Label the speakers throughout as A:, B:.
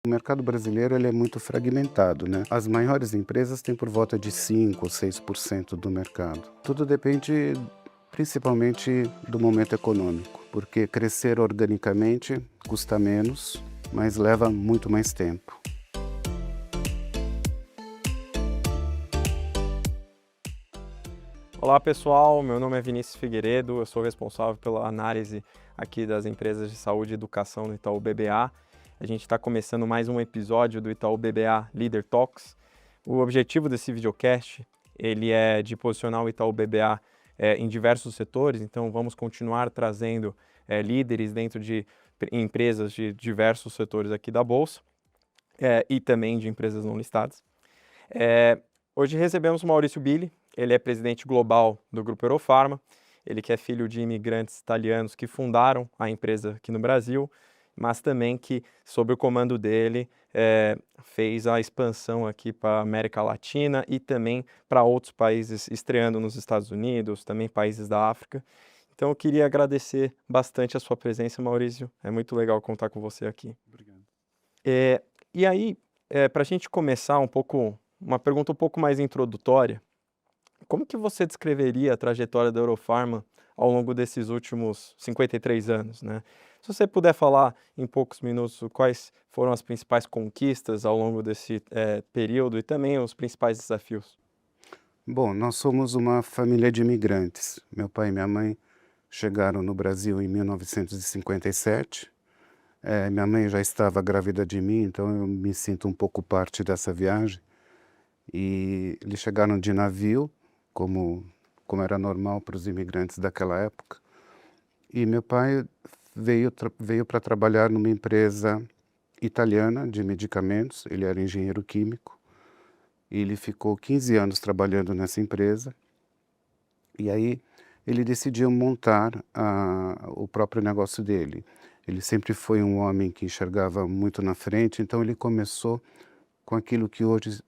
A: O mercado brasileiro ele é muito fragmentado, né? As maiores empresas têm por volta de 5 ou 6% do mercado. Tudo depende principalmente do momento econômico, porque crescer organicamente custa menos, mas leva muito mais tempo.
B: Olá pessoal, meu nome é Vinícius Figueiredo, eu sou responsável pela análise aqui das empresas de saúde e educação do Itaú BBA. A gente está começando mais um episódio do Itaú BBA Leader Talks. O objetivo desse videocast ele é de posicionar o Itaú BBA em diversos setores, então vamos continuar trazendo líderes dentro de empresas de diversos setores aqui da Bolsa e também de empresas não listadas. Hoje recebemos o Maurício Billi, ele é presidente global do Grupo Eurofarma, ele que é filho de imigrantes italianos que fundaram a empresa aqui no Brasil, mas também que, sob o comando dele, fez a expansão aqui para a América Latina e também para outros países, estreando nos Estados Unidos, também países da África. Então eu queria agradecer bastante a sua presença, Maurício, é muito legal contar com você aqui.
A: Obrigado.
B: E aí, para a gente começar uma pergunta um pouco mais introdutória, como que você descreveria a trajetória da Eurofarma ao longo desses últimos 53 anos, né? Se você puder falar em poucos minutos quais foram as principais conquistas ao longo desse período e também os principais desafios.
A: Bom, nós somos uma família de imigrantes. Meu pai e minha mãe chegaram no Brasil em 1957. Minha mãe já estava grávida de mim, então eu me sinto um pouco parte dessa viagem. E eles chegaram de navio, como era normal para os imigrantes daquela época. E meu pai veio para trabalhar numa empresa italiana de medicamentos, ele era engenheiro químico, e ele ficou 15 anos trabalhando nessa empresa, e aí ele decidiu montar o próprio negócio dele. Ele sempre foi um homem que enxergava muito na frente, então ele começou com aquilo que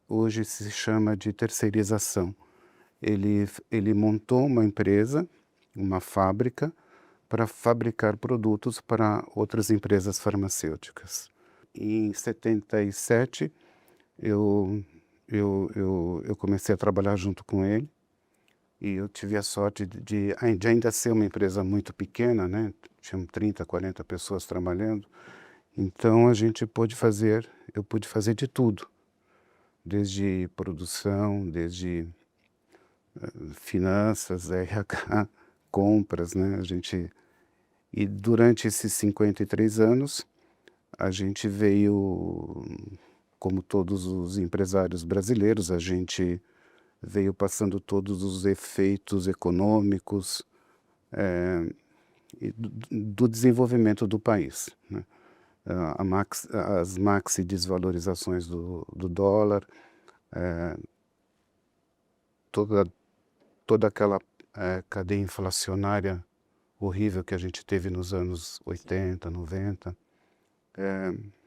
A: hoje se chama de terceirização. Ele montou uma empresa, uma fábrica, para fabricar produtos para outras empresas farmacêuticas. Em 77, eu comecei a trabalhar junto com ele e eu tive a sorte de ainda ser uma empresa muito pequena, né? Tinham 30, 40 pessoas trabalhando. Então eu pude fazer de tudo, desde produção, desde finanças, RH, compras, né? E durante esses 53 anos, a gente veio, como todos os empresários brasileiros, a gente veio passando todos os efeitos econômicos e do desenvolvimento do país, né? As maxi desvalorizações do dólar, toda, toda aquela cadeia inflacionária horrível que a gente teve nos anos 80, 90.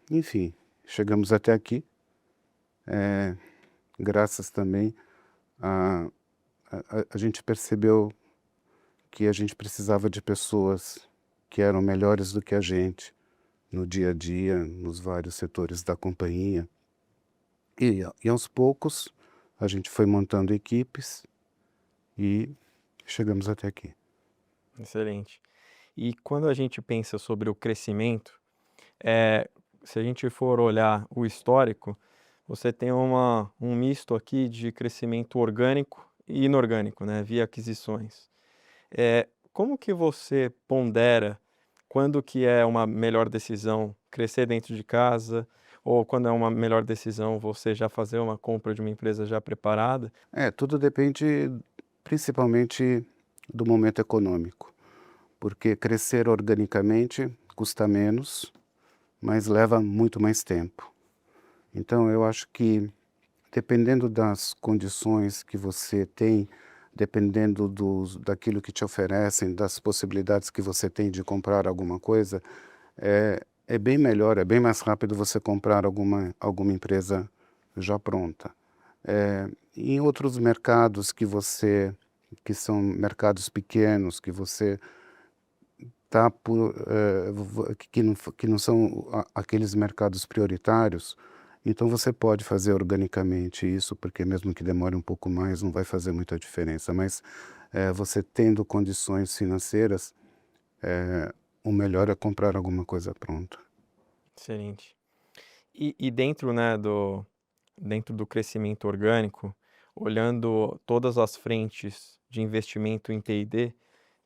A: Enfim, chegamos até aqui, graças também a gente percebeu que a gente precisava de pessoas que eram melhores do que a gente no dia a dia, nos vários setores da companhia. E aos poucos a gente foi montando equipes e chegamos até aqui.
B: Excelente. E quando a gente pensa sobre o crescimento, se a gente for olhar o histórico, você tem um misto aqui de crescimento orgânico e inorgânico, né, via aquisições. Como que você pondera quando que é uma melhor decisão crescer dentro de casa ou quando é uma melhor decisão você já fazer uma compra de uma empresa já preparada?
A: Tudo depende principalmente do momento econômico, porque crescer organicamente custa menos, mas leva muito mais tempo. Então eu acho que dependendo das condições que você tem, dependendo daquilo que te oferecem, das possibilidades que você tem de comprar alguma coisa, é bem melhor, é bem mais rápido você comprar alguma empresa já pronta. Em outros mercados que são mercados pequenos, que você tá que não são aqueles mercados prioritários, então você pode fazer organicamente isso, porque mesmo que demore um pouco mais, não vai fazer muita diferença. Mas você tendo condições financeiras, eh, o melhor é comprar alguma coisa pronta.
B: Excelente. E dentro, né, dentro do crescimento orgânico, olhando todas as frentes de investimento em T&D,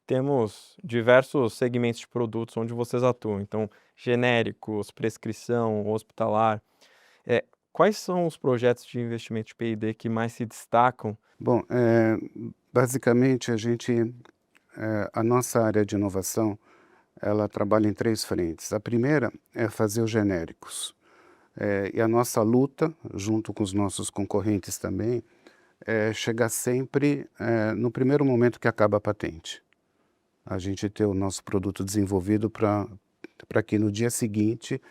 B: temos diversos segmentos de produtos onde vocês atuam, então genéricos, prescrição, hospitalar. Quais são os projetos de investimento de P&D que mais se destacam?
A: Bom, basicamente a nossa área de inovação, ela trabalha em 3 frentes. A primeira é fazer os genéricos, e a nossa luta, junto com os nossos concorrentes também, é chegar sempre, no primeiro momento que acaba a patente. A gente ter o nosso produto desenvolvido para que no dia seguinte,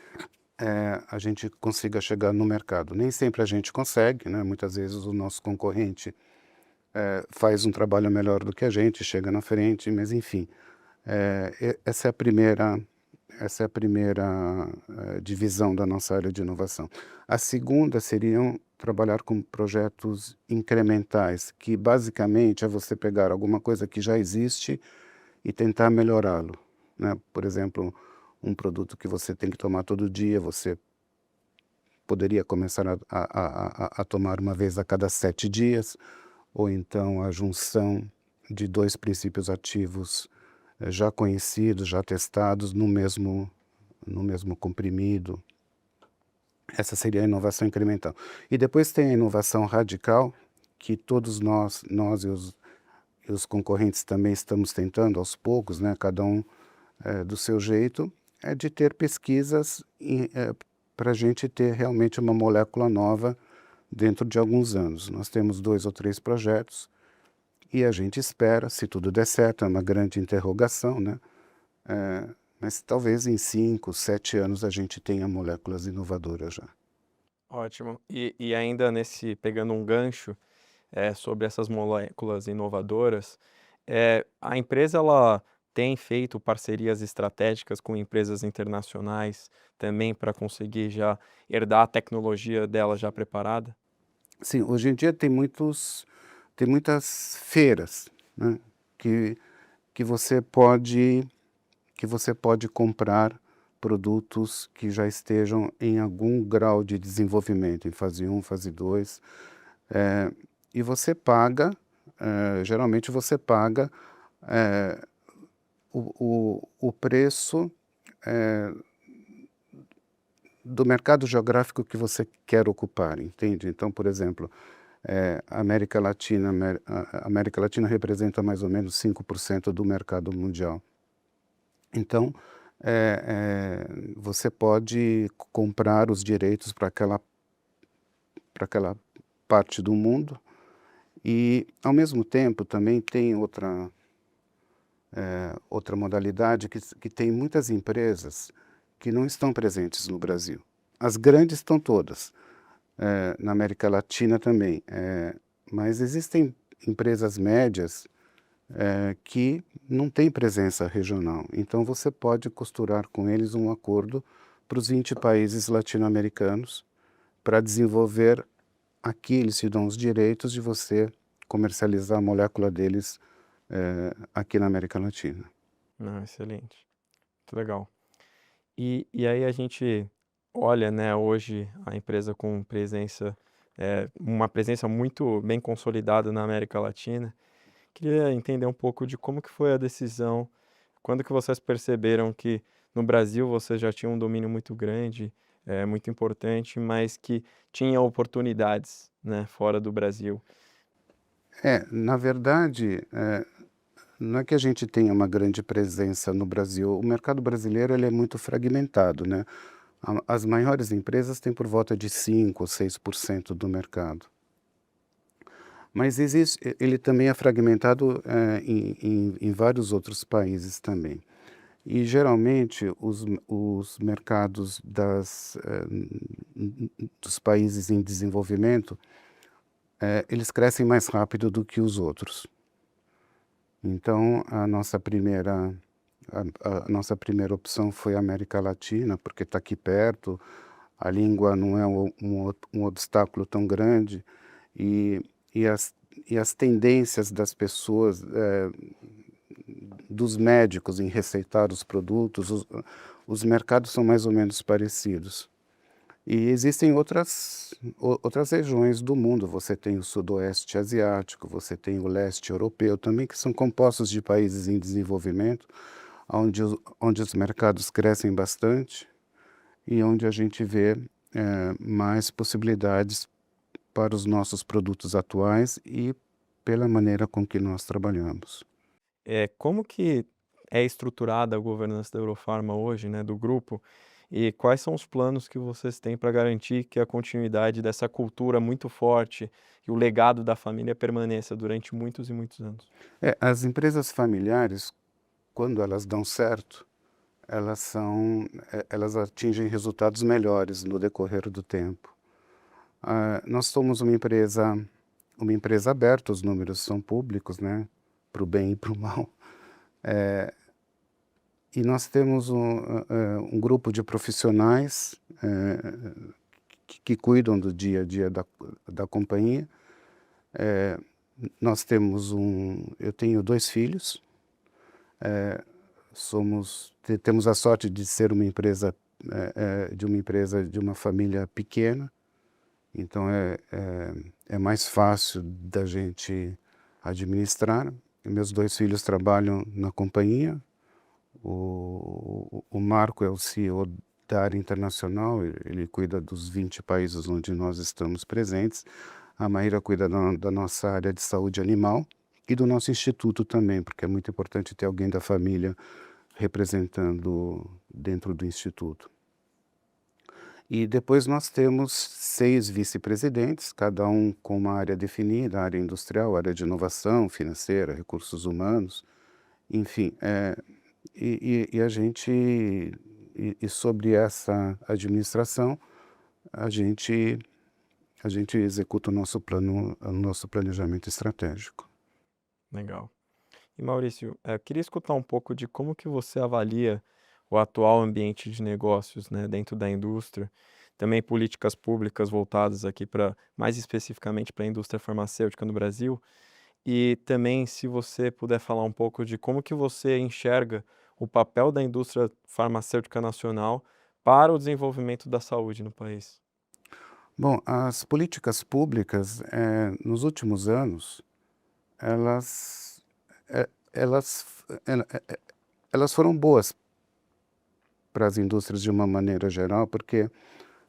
A: a gente consiga chegar no mercado. Nem sempre a gente consegue, né, muitas vezes o nosso concorrente, faz um trabalho melhor do que a gente, chega na frente, mas enfim, essa é a primeira, divisão da nossa área de inovação. A segunda seriam trabalhar com projetos incrementais, que basicamente é você pegar alguma coisa que já existe e tentar melhorá-lo, né. Por exemplo, um produto que você tem que tomar todo dia, você poderia começar a tomar uma vez a cada 7 dias, ou então a junção de 2 princípios ativos, já conhecidos, já testados no mesmo comprimido. Essa seria a inovação incremental. E depois tem a inovação radical, que todos nós e os concorrentes também estamos tentando aos poucos, né, cada um, do seu jeito, é de ter pesquisas para a gente ter realmente uma molécula nova dentro de alguns anos. Nós temos 2 ou 3 projetos e a gente espera, se tudo der certo, é uma grande interrogação, né, mas talvez em 5, 7 anos a gente tenha moléculas inovadoras já.
B: Ótimo. E ainda nesse pegando um gancho, sobre essas moléculas inovadoras, a empresa ela tem feito parcerias estratégicas com empresas internacionais também para conseguir já herdar a tecnologia dela já preparada?
A: Sim, hoje em dia tem muitas feiras, né, que que você pode que você pode comprar produtos que já estejam em algum grau de desenvolvimento, em fase um, fase 2, e você paga, geralmente você paga, eh, o preço, eh, do mercado geográfico que você quer ocupar, entende? Então, por exemplo, a América Latina representa mais ou menos 5% do mercado mundial. Então, você pode comprar os direitos para aquela parte do mundo e, ao mesmo tempo, também tem outra modalidade que tem muitas empresas que não estão presentes no Brasil. As grandes estão todas, na América Latina também, mas existem empresas médias, que não têm presença regional. Então você pode costurar com eles um acordo para os 20 países latino-americanos para desenvolver aqui, eles te dão os direitos de você comercializar a molécula deles, aqui na América Latina.
B: Não, excelente, muito legal. E aí a gente olha, né, hoje a empresa com presença, uma presença muito bem consolidada na América Latina. Queria entender um pouco de como que foi a decisão, quando que vocês perceberam que no Brasil vocês já tinham um domínio muito grande, muito importante, mas que tinha oportunidades, né, fora do Brasil.
A: Na verdade, não é que a gente tenha uma grande presença no Brasil, o mercado brasileiro ele é muito fragmentado, né. As maiores empresas têm por volta de 5 ou 6% do mercado. Mas ele também é fragmentado, em vários outros países também. E geralmente os mercados dos países em desenvolvimento, eles crescem mais rápido do que os outros. Então A nossa primeira opção foi a América Latina, porque está aqui perto, a língua não é um obstáculo tão grande e, e, as, e as tendências das pessoas, dos médicos em receitar os produtos, os mercados são mais ou menos parecidos. E existem outras regiões do mundo, você tem o sudoeste asiático, você tem o leste europeu também, que são compostos de países em desenvolvimento, onde os mercados crescem bastante e onde a gente vê mais possibilidades para os nossos produtos atuais e pela maneira com que nós trabalhamos.
B: Como que é estruturada a governança da Eurofarma hoje, né, do grupo, e quais são os planos que vocês têm para garantir que a continuidade dessa cultura muito forte e o legado da família permaneça durante muitos e muitos anos?
A: As empresas familiares, quando elas dão certo, elas atingem resultados melhores no decorrer do tempo. Nós somos uma empresa aberta, os números são públicos, né, para o bem e para o mal. E nós temos um grupo de profissionais que cuidam do dia a dia da companhia. Eu tenho 2 filhos, temos a sorte de ser uma empresa, de uma família pequena, então é mais fácil da gente administrar. Meus 2 filhos trabalham na companhia. O Marco é o CEO da área internacional, ele cuida dos 20 países onde nós estamos presentes. A Maíra cuida da nossa área de saúde animal e do nosso instituto também, porque é muito importante ter alguém da família representando dentro do instituto. E depois nós temos 6 vice-presidentes, cada um com uma área definida, área industrial, área de inovação, financeira, recursos humanos, enfim. A gente, sobre essa administração, a gente executa o nosso planejamento estratégico.
B: Legal. E Maurício, eu queria escutar um pouco de como que você avalia o atual ambiente de negócios, né, dentro da indústria, também políticas públicas voltadas aqui para, mais especificamente para a indústria farmacêutica no Brasil, e também se você puder falar um pouco de como que você enxerga o papel da indústria farmacêutica nacional para o desenvolvimento da saúde no país.
A: Bom, as políticas públicas, nos últimos anos, elas, eh, elas, elas foram boas para as indústrias de uma maneira geral, porque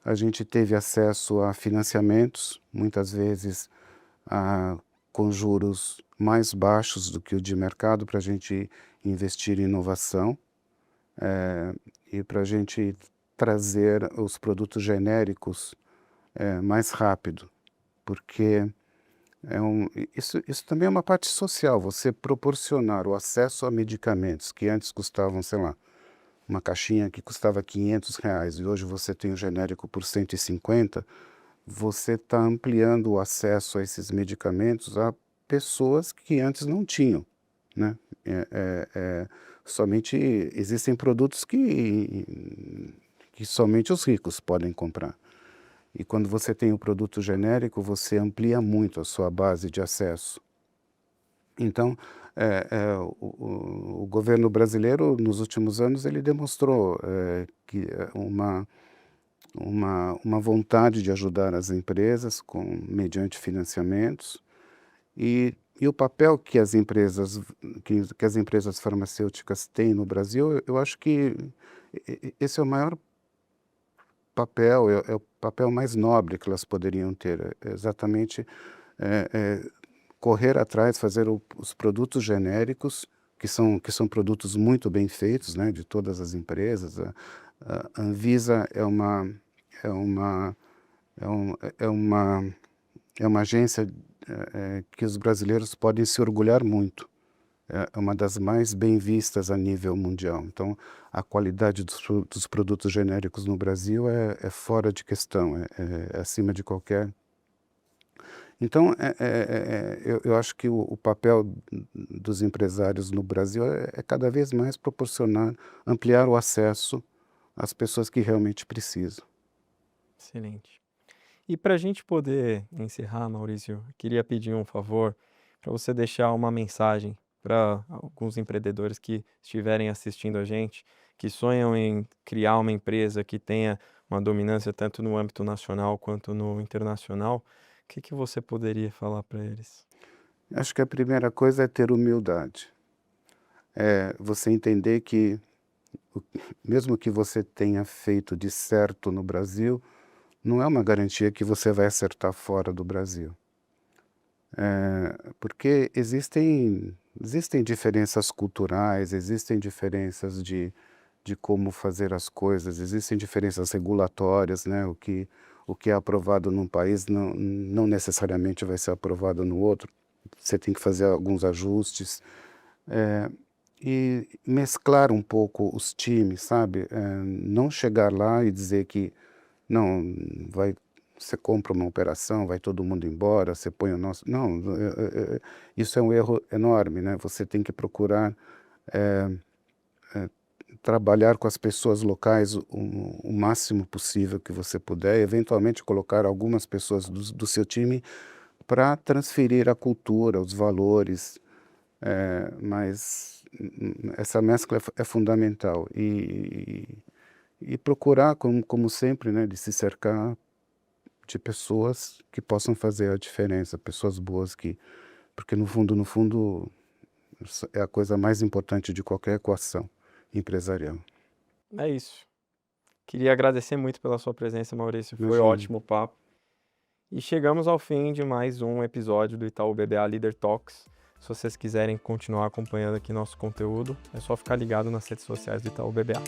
A: a gente teve acesso a financiamentos, muitas vezes com juros mais baixos do que o de mercado, para a gente investir em inovação, e para a gente trazer os produtos genéricos mais rápido, porque isso também é uma parte social, você proporcionar o acesso a medicamentos que antes custavam, sei lá, uma caixinha que custava R$ 500 e hoje você tem o genérico por 150, você está ampliando o acesso a esses medicamentos a pessoas que antes não tinham, né? Somente existem produtos que somente os ricos podem comprar. E quando você tem o produto genérico, você amplia muito a sua base de acesso. Então, o governo brasileiro, nos últimos anos, ele demonstrou uma vontade de ajudar as empresas mediante financiamentos e o papel que as empresas farmacêuticas têm no Brasil, eu acho que esse é o maior papel, é o papel mais nobre que elas poderiam ter, exatamente correr atrás, fazer os produtos genéricos, que são produtos muito bem feitos, né, de todas as empresas. A Anvisa é uma, é um, é uma agência que os brasileiros podem se orgulhar muito. É uma das mais bem vistas a nível mundial. Então, a qualidade dos produtos genéricos no Brasil é fora de questão, é acima de qualquer Então, eu acho que o papel dos empresários no Brasil é cada vez mais proporcionar, ampliar o acesso às pessoas que realmente precisam.
B: Excelente. E para a gente poder encerrar, Maurício, eu queria pedir um favor para você deixar uma mensagem para alguns empreendedores que estiverem assistindo a gente, que sonham em criar uma empresa que tenha uma dominância tanto no âmbito nacional quanto no internacional. O que que você poderia falar para eles?
A: Acho que a primeira coisa é ter humildade. É você entender que, o mesmo que você tenha feito de certo no Brasil, não é uma garantia que você vai acertar fora do Brasil. Porque existem diferenças culturais, existem diferenças de como fazer as coisas, existem diferenças regulatórias, né? O que é aprovado num país não necessariamente vai ser aprovado no outro. Você tem que fazer alguns ajustes. E mesclar um pouco os times, sabe? Não chegar lá e dizer que não, vai, você compra uma operação, vai todo mundo embora, você põe o nosso. Não, isso é um erro enorme, né? Você tem que procurar trabalhar com as pessoas locais o máximo possível que você puder, eventualmente colocar algumas pessoas do seu time para transferir a cultura, os valores, mas essa mescla é fundamental e procurar, como sempre, né, de se cercar de pessoas que possam fazer a diferença, pessoas boas porque no fundo, isso é a coisa mais importante de qualquer equação empresarial.
B: É isso. Queria agradecer muito pela sua presença, Maurício. Foi
A: Imagina.
B: ótimo o papo. E chegamos ao fim de mais um episódio do Itaú BBA Leader Talks. Se vocês quiserem continuar acompanhando aqui nosso conteúdo, é só ficar ligado nas redes sociais do Itaú BBA.